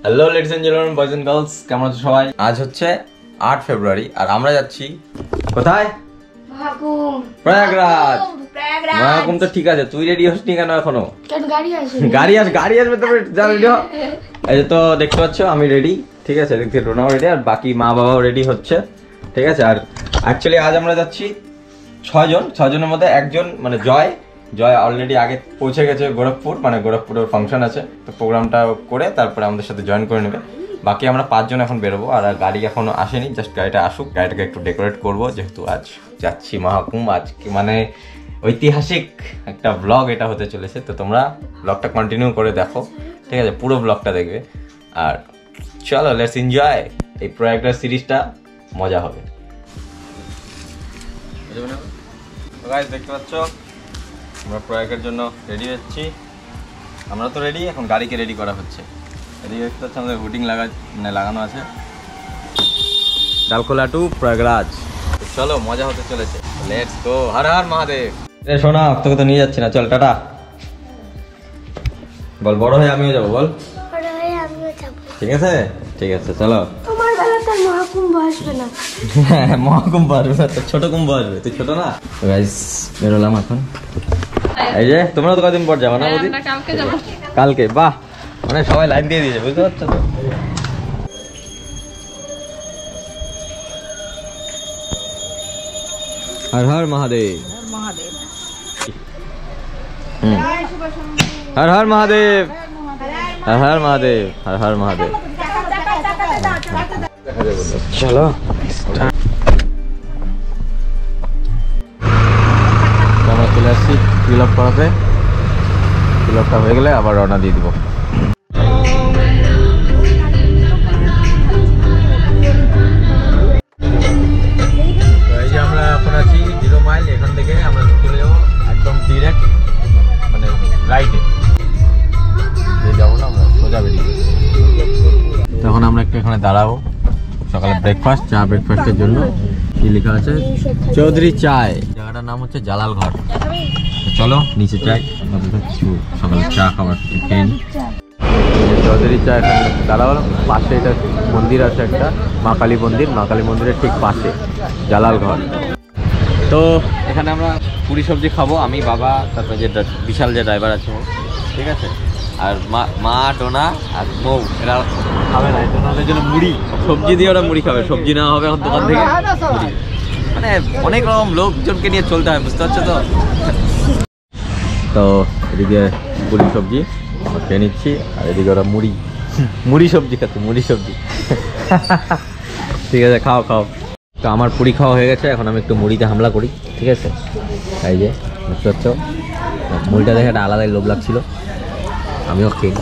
Hello ladies and gentleman, boys and girls, কেমন আছো সবাই? আজ হচ্ছে 8 ফেব্রুয়ারি আর আমরা যাচ্ছি কোথায়? প্রয়াগরাজ। মহাকুম তো ঠিক আছে, তুই রেডি হসনি কেন এখনো? গাড়ি আসবে তবে যা রেডি হ। এই যে তো দেখতে পাচ্ছ আমি রেডি, ঠিক আছে, দেখতে রোনাও রেডি আর বাকি মা বাবাও রেডি হচ্ছে, ঠিক আছে। আর অ্যাকচুয়ালি আজ আমরা যাচ্ছি 6 জনের মধ্যে একজন মানে জয় অলরেডি আগে পৌঁছে গেছে গোরখপুর, মানে গোরখপুরের ফাংশন আছে, তো প্রোগ্রামটা করে তারপরে আমাদের সাথে জয়েন করে নেবে। বাকি আমরা 5 জন এখন বেরোবো আর গাড়ি এখনো আসেনি, জাস্ট গাড়িটা আসুক, গাড়িটাকে একটু ডেকোরেট করবো যেহেতু আজ যাচ্ছি মহাকুম্ভ। আজকে মানে ঐতিহাসিক একটা ব্লগ এটা হতে চলেছে, তো তোমরা ব্লগটা কন্টিনিউ করে দেখো, ঠিক আছে, পুরো ব্লগটা দেখবে। আর চলো লেটস এনজয় এই প্রয়াগরাজ সিরিজটা, মজা হবে। গাইস দেখতে পাচ্ছ আমরা প্রয়াগের জন্য রেডি হচ্ছি, আমরা তো রেডি, এখন গাড়িকে রেডি করা হচ্ছে। এদিকে দেখতে পাচ্ছ আমাদের হুডিং লাগানো আছে, ডালখোলা টু প্রয়াগরাজ। চলো মজা হতে চলেছে, লেটস গো। হর হর মহাদেব। শোনা তোকে তো নিয়ে যাচ্ছি না, চল টাটা বল। বড় হয়ে আমিও যাবো বল। ঠিক আছে ঠিক আছে চলো। মহাকুম্ভ আসবে না। হ্যাঁ মহাকুম্ভ আসবে না, ছোট কুম্ভ আসবে, তুই ছোট না। গাইস বেরোলাম এখন। এই যে তোমরা তো কদিন পর যাবো না বৌদি? কালকে। বাহ, মানে সবাই লাইন দিয়ে দিয়েছে, বুঝতে পারছো তো। হর হর মহাদেব। হর হর মহাদেব, হর হর মহাদেব, হর হর মহাদেব। চলো আমরা চলে আসছি ফিল আপ করাতে, ফিল আপটা হয়ে গেলে আবার রওনা দিয়ে দিব। এই যে আমরা এখন আছি 0 মাইল, এখান থেকে আমরা চলে যাবো একদম ডিরেক্ট মানে রাইটে যাবো না, আমরা সোজা বেরিয়ে। তখন আমরা একটু এখানে দাঁড়াবো, সকালে ব্রেকফাস্ট, চা ব্রেকফাস্টের জন্য। কি লেখা আছে? চৌধুরী চায়। জায়গাটার নাম হচ্ছে জালাল ঘর। চলো নিচে যাই, কিছু সকালে চা খাবার খেয়ে নিই। চৌধুরী চা এখানে দাঁড়াবো, পাশে এটা মন্দির আছে একটা, মা কালী মন্দির, মা কালী মন্দিরের ঠিক পাশে জালাল ঘর। তো এখানে আমরা পুরি সবজি খাবো, আমি, বাবা, তারপরে যে বিশাল যে ড্রাইভার আছে, ঠিক আছে। আর মা টোনা আর মৌ এরা খাবে না, টোনাদের জন্য মুড়ি, সবজি দিয়ে ওরা মুড়ি খাবে, সবজি নেওয়া হবে এখন দোকান থেকে। মানে অনেক রকম লোকজনকে নিয়ে চলতে হয়, বুঝতে পারছো তো। তো এদিকে পুরি সবজি খেয়ে নিচ্ছি আর এদিকে ওরা মুড়ি সবজি খাচ্ছে, মুড়ি সবজি। ঠিক আছে খাও খাও। তো আমার পুরি খাওয়া হয়ে গেছে, এখন আমি একটু মুড়িতে হামলা করি, ঠিক আছে। এই যে বুঝতে পারছো, মুড়িটা দেখে একটা আলাদাই লোভ লাগছিল, আমিও খেয়ে।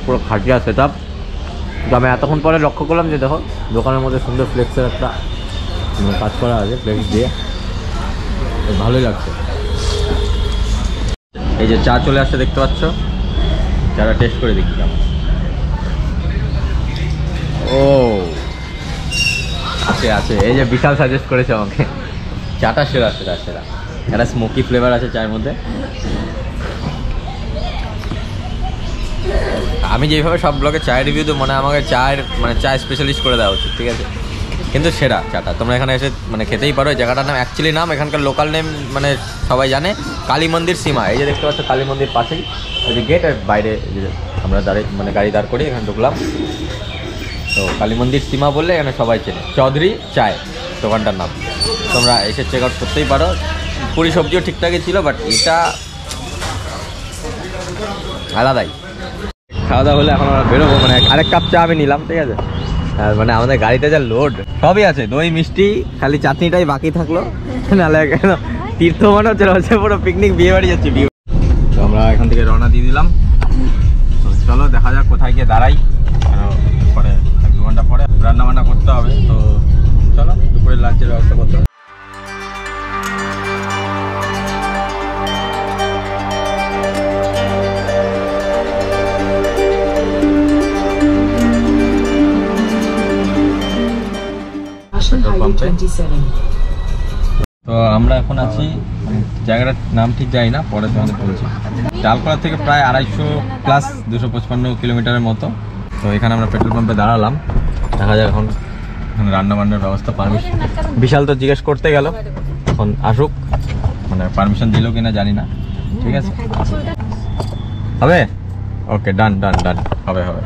পুরো খাটিয়া সেট আপ। তো আমি এতক্ষণ পরে লক্ষ্য করলাম যে দেখো দোকানের মধ্যে সুন্দর ফ্লেক্সের একটা কাজ করা আছে, ফ্লেক্স দিয়ে, ভালোই লাগছে। এই যে চা চলে আসছে দেখতে পাচ্ছ, চাটা টেস্ট করে দেখি কেমন। ও আছে, এই যে বিশাল সাজেস্ট করেছে আমাকে, চাটা সেরা একটা স্মোকি ফ্লেভার আছে চায়ের মধ্যে। আমি যেভাবে সব ব্লগে চায়ের রিভিউ তো মনে হয় আমাকে চায় স্পেশালিস্ট করে দেওয়া উচিত, ঠিক আছে। কিন্তু সেরা চাটা তোমরা এখানে এসে মানে খেতেই পারো। এই জায়গাটার নাম অ্যাকচুয়ালি নাম এখানকার লোকাল নেম মানে সবাই জানে, কালী মন্দির সীমা। এই যে দেখতে পাচ্ছ কালী মন্দির পাশেই ওই যে গেট, আর বাইরে আমরা মানে গাড়ি দাঁড় করে এখানে ঢুকলাম। তো কালী মন্দির সীমা বললে এখানে সবাই চেনে। চৌধুরী চায় দোকানটার নাম, তোমরা এসে চেক আউট করতেই পারো। পুরি সবজিও ঠিকঠাকই ছিল, বাট এটা আলাদাই। খাওয়া দাওয়া হলে এখন আমরা বেরোবো, মানে আরেক কাপ চা আমি নিলাম, ঠিক আছে। আর মানে আমাদের গাড়িতে যা লোড, সবই আছে, দই মিষ্টি, খালি চাটনিটাই বাকি থাকলো। নাহলে কেন তীর্থ মনে হচ্ছে পুরো পিকনিক, বিয়ে বাড়ি যাচ্ছে। তো আমরা এখান থেকে রওনা দিয়ে দিলাম, তো চলো দেখা যাক কোথায় গিয়ে দাঁড়াই। পরে 1-2 ঘন্টা পরে রান্না বান্না করতে হবে, তো চলো দুপুরের লাঞ্চের ব্যবস্থা করতে হবে। তো আমরা এখন আছি জায়গাটার নাম ঠিক জানি না, পরে তোমাদের বলছি। ডালখোলা থেকে প্রায় 250 + 255 কিলোমিটারের মতো। তো এখানে আমরা পেট্রোল পাম্পে দাঁড়ালাম, দেখা যাক এখন এখানে রান্নাবান্নার ব্যবস্থা পারমিশন। বিশাল তো জিজ্ঞেস করতে গেল, এখন আসুক, মানে পারমিশন দিল কিনা জানি না। ঠিক আছে, হবে, ওকে, ডান ডান ডান, হবে হবে।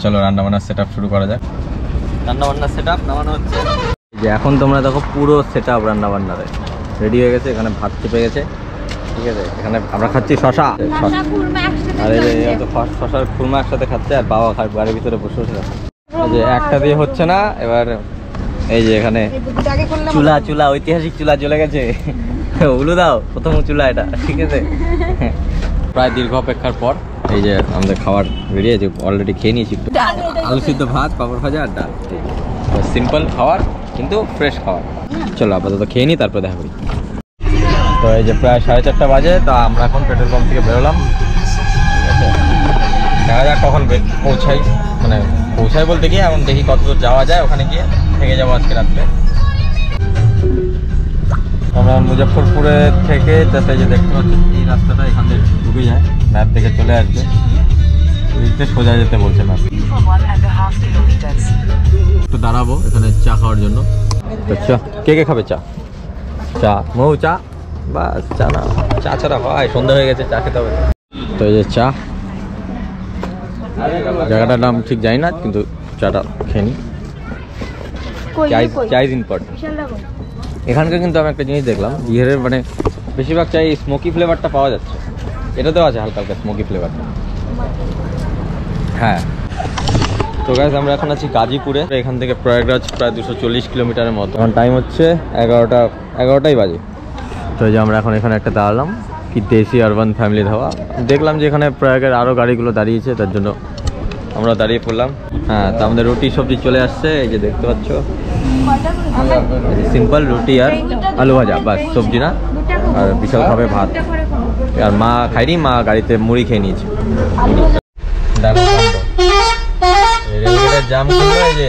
চলো রান্নাবান্নার সেট আপ শুরু করা যাক। রান্নাবান্নার সেট আপ নামানো হচ্ছে। যে এখন তোমরা দেখো পুরো সেট আপ রান্নাবান্নারে রেডি হয়ে গেছে। এখানে ভাত চেপে গেছে, ঠিক আছে। এখানে আমরা খাচ্ছি শশা, আর এই যে শশার খুরমা একসাথে খাচ্ছে, আর বাবা খায় বাড়ির ভিতরে বসে বসে খাচ্ছে। যে একটা দিয়ে হচ্ছে না, এবার এই যে এখানে চুলা ঐতিহাসিক চুলা জ্বলে গেছে। উলু দাও, প্রথম চুলা এটা, ঠিক আছে। প্রায় দীর্ঘ অপেক্ষার পর এই যে আমাদের খাবার রেডি আছে, অলরেডি খেয়ে নিয়েছি। আলু সিদ্ধ, ভাত, পাপড় ভাজা আর ডাল। সিম্পল খাবার কিন্তু ফ্রেশ খাবার। চলো আপাতত খেয়ে নিই, তারপরে দেখা করি। তো এই যে প্রায় 4:30 বাজে, তো আমরা এখন পেট্রোল পাম্প থেকে বেরোলাম। ঠিক আছে, দেখা যাক কখন পৌঁছাই, মানে পৌঁছাই বলতে গিয়ে এখন দেখি কতদূর যাওয়া যায়। ওখানে গিয়ে থেকে যাবো আজকে রাত্রে। আমরা মুজফ্ফরপুরে থেকে যাতে যে দেখতে পাচ্ছি এই রাস্তাটা এখান থেকে ঢুকে যায়, ম্যাপ দেখে চলে আসবে, সোজা যেতে বলছে ম্যাপ। একটু দাঁড়াবো এখানে চা খাওয়ার জন্য। তো চা কে কে খাবে? চা, চা, মৌ চা, বাস। চা না, চা ছাড়া হয়, সন্ধ্যা হয়ে গেছে, চা খেতে হবে। তো এই যে চা, জায়গাটার নাম ঠিক জানি না, কিন্তু চাটা খেয়ে নিই। চা ইজ ইম্পর্টেন্ট। এখানকার কিন্তু আমি একটা জিনিস দেখলাম, বিহারের মানে বেশিরভাগ চাই স্মোকি ফ্লেভারটা পাওয়া যাচ্ছে। এটাতেও আছে হালকা হালকা স্মোকি ফ্লেভারটা। হ্যাঁ, তো গাইস আমরা এখন আছি গাজীপুরে। এখান থেকে প্রয়াগরাজ প্রায় 240 কিলোমিটারের মতো। এখন টাইম হচ্ছে 11টাই বাজে। তো এই যে আমরা এখন এখানে একটা দাঁড়ালাম, কি দেশি আরবান ফ্যামিলি ধাবা। দেখলাম যে এখানে প্রয়াগের আরও গাড়িগুলো দাঁড়িয়েছে, তার জন্য আমরা দাঁড়িয়ে পড়লাম। হ্যাঁ, তো আমাদের রুটি সবজি চলে আসছে, এই যে দেখতে পাচ্ছ, সিম্পল রুটি আর আলু ভাজা, বাস, সবজি না। আর বিশাল খাবে ভাত। আর মা খাইনি, মা গাড়িতে মুড়ি খেয়ে নিয়েছে। রেলগেটের জাম করলো, এই যে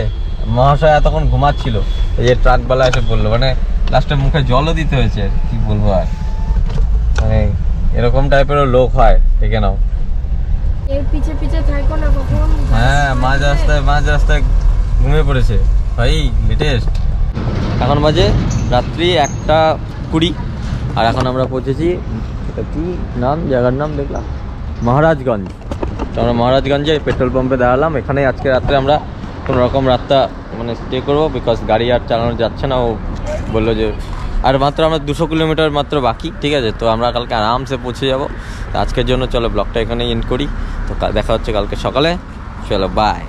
মহাশয় এতক্ষণ ঘুমাচ্ছিল, এই যে ট্রাকওয়ালা এসে বললো, মানে লাস্টে মুখে জলও দিতে হয়েছে। কি বলবো আর, মানে এরকম টাইপেরও লোক হয়, দেখে নাও। হ্যাঁ, মাঝ রাস্তায় ঘুমিয়ে পড়েছে ভাই, লেটেস্ট। এখন বাজে রাত্রি 1:20, আর এখন আমরা পৌঁছেছি, এটা কি নাম, জায়গার নাম দেখলাম, মহারাজগঞ্জ। তো আমরা মহারাজগঞ্জে পেট্রোল পাম্পে দাঁড়ালাম। এখানে আজকে রাত্রে আমরা কোনো রকম রাতটা মানে স্টে করবো, বিকজ গাড়ি আর চালানো যাচ্ছে না। ও বললো যে আর মাত্র আমরা 200 কিলোমিটার মাত্র বাকি, ঠিক আছে। তো আমরা কালকে আরামসে পৌঁছে যাবো। তো আজকের জন্য চলো ব্লগটা এখানে এন্ড করি। তো দেখা হচ্ছে কালকে সকালে, চলো বাই।